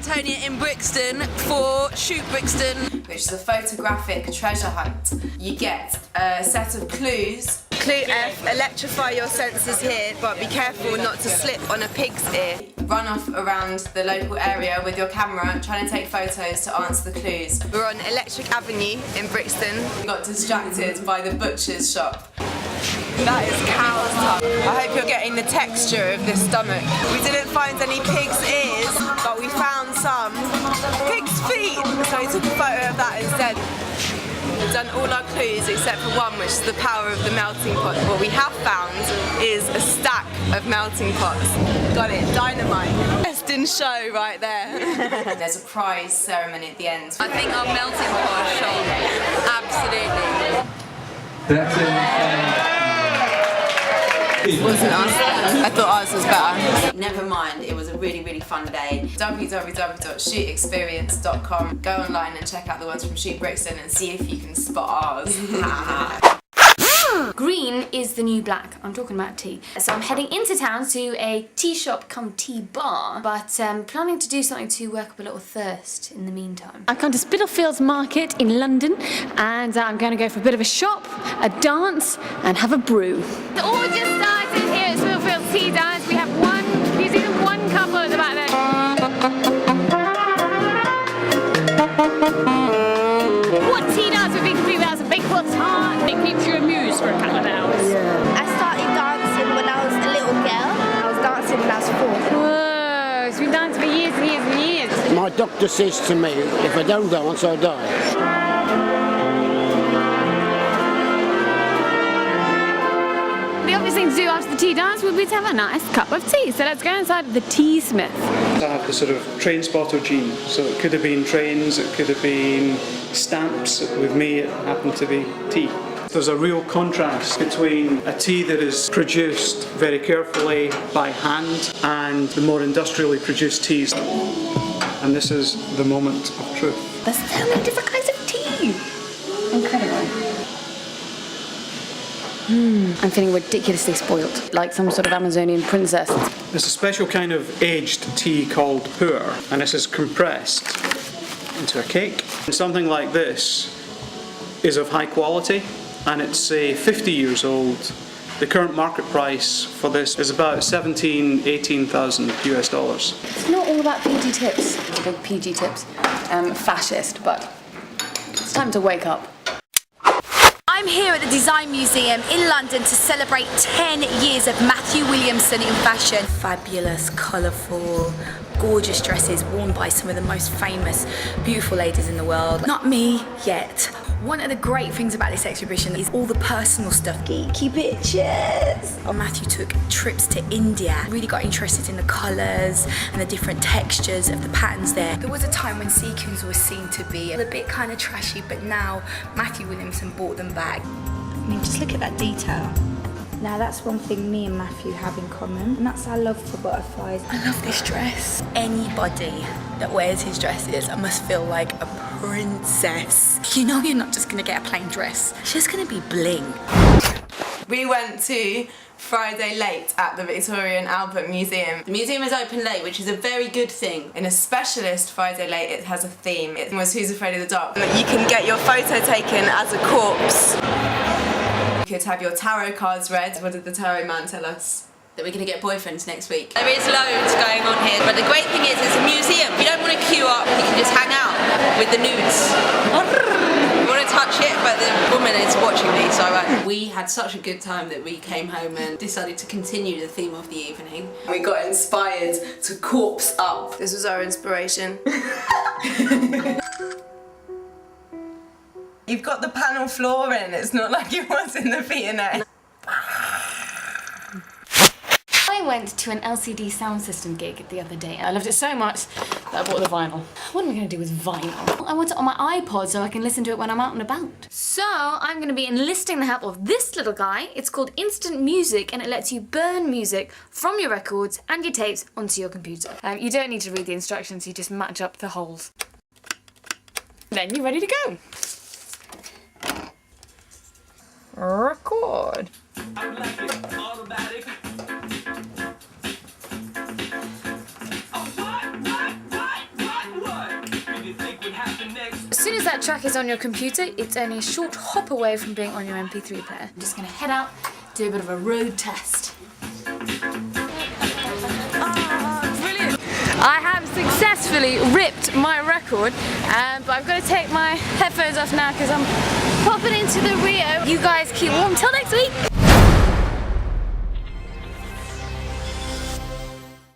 Antonya in Brixton for Shoot Brixton, which is a photographic treasure hunt. You get a set of clues. Clue F, electrify your senses here, but be careful not to slip on a pig's ear. Run off around the local area with your camera, trying to take photos to answer the clues. We're on Electric Avenue in Brixton. We got distracted by the butcher's shop. That is cow's tongue. I hope you're getting the texture of this stomach. We didn't find any pig's ears, but we found some pig's feet. So we took a photo of that instead. We've done all our clues except for one, which is the power of the melting pot. What we have found is a stack of melting pots. Got it, dynamite. Best in show right there. There's a prize ceremony at the end. I think our melting pot shone. Absolutely. That's it. It wasn't us. I thought ours was better. Never mind, it was a really, really fun day. www.shootexperience.com. Go online and check out the ones from Shoot Brixton and see if you can spot ours. Green is the new black. I'm talking about tea. So I'm heading into town to a tea shop come tea bar, but planning to do something to work up a little thirst in the meantime. I've come to Spitalfields Market in London, and I'm going to go for a bit of a shop, a dance, and have a brew. It all just started here at Spitalfields Tea Dance. We have you see one couple at the back there. What tea dance would be complete without some big butts heart? It keeps you amused for a couple of hours. I started dancing when I was a little girl. I was dancing when I was 4. Whoa, it's been dancing for years and years and years. My doctor says to me, if I don't dance, I'll die. The obvious thing to do after the tea dance would be to have a nice cup of tea. So let's go inside the tea smith. I have the sort of train spotter gene, so it could have been trains, it could have been stamps. With me it happened to be tea. There's a real contrast between a tea that is produced very carefully by hand and the more industrially produced teas. And this is the moment of truth. There's so many different kinds of tea. Incredible. I'm feeling ridiculously spoiled, like some sort of Amazonian princess. There's a special kind of aged tea called pu'er, and this is compressed into a cake. And something like this is of high quality, and it's say 50 years old. The current market price for this is about 18,000 US dollars. It's not all about PG tips. Big PG tips. Fascist, but it's time to wake up. I'm here at the Design Museum in London to celebrate 10 years of Matthew Williamson in fashion. Fabulous, colourful, gorgeous dresses worn by some of the most famous, beautiful ladies in the world. Not me yet. One of the great things about this exhibition is all the personal stuff. Geeky bitches. Matthew took trips to India, really got interested in the colours and the different textures of the patterns there. There was a time when sequins were seen to be a bit kind of trashy, but now Matthew Williamson brought them back. I mean, just look at that detail. Now that's one thing me and Matthew have in common, and that's our love for butterflies. I love this dress. Anybody that wears his dresses must feel like a princess. You know you're not just gonna get a plain dress, it's just gonna be bling. We went to Friday Late at the Victoria and Albert Museum. The museum is open late, which is a very good thing. In a specialist Friday Late, it has a theme. It was Who's Afraid of the Dark. You can get your photo taken as a corpse. You could have your tarot cards read. What did the tarot man tell us? That we're going to get boyfriends next week. There is loads going on here, but the great thing is it's a museum. You don't want to queue up, you can just hang out with the nudes. You want to touch it, but the woman is watching me, so I won't. We had such a good time that we came home and decided to continue the theme of the evening. We got inspired to corpse up. This was our inspiration. You've got the panel floor in, it's not like it was in the V&A. I went to an LCD sound system gig the other day. I loved it so much that I bought the vinyl. What am I going to do with vinyl? I want it on my iPod so I can listen to it when I'm out and about. So I'm going to be enlisting the help of this little guy. It's called Instant Music, and it lets you burn music from your records and your tapes onto your computer. You don't need to read the instructions, you just match up the holes. Then you're ready to go. Record. that track is on your computer, it's only a short hop away from being on your MP3 player. I'm just gonna head out, do a bit of a road test. I have successfully ripped my record, but I've got to take my headphones off now because I'm popping into the Rio. You guys keep warm till next week.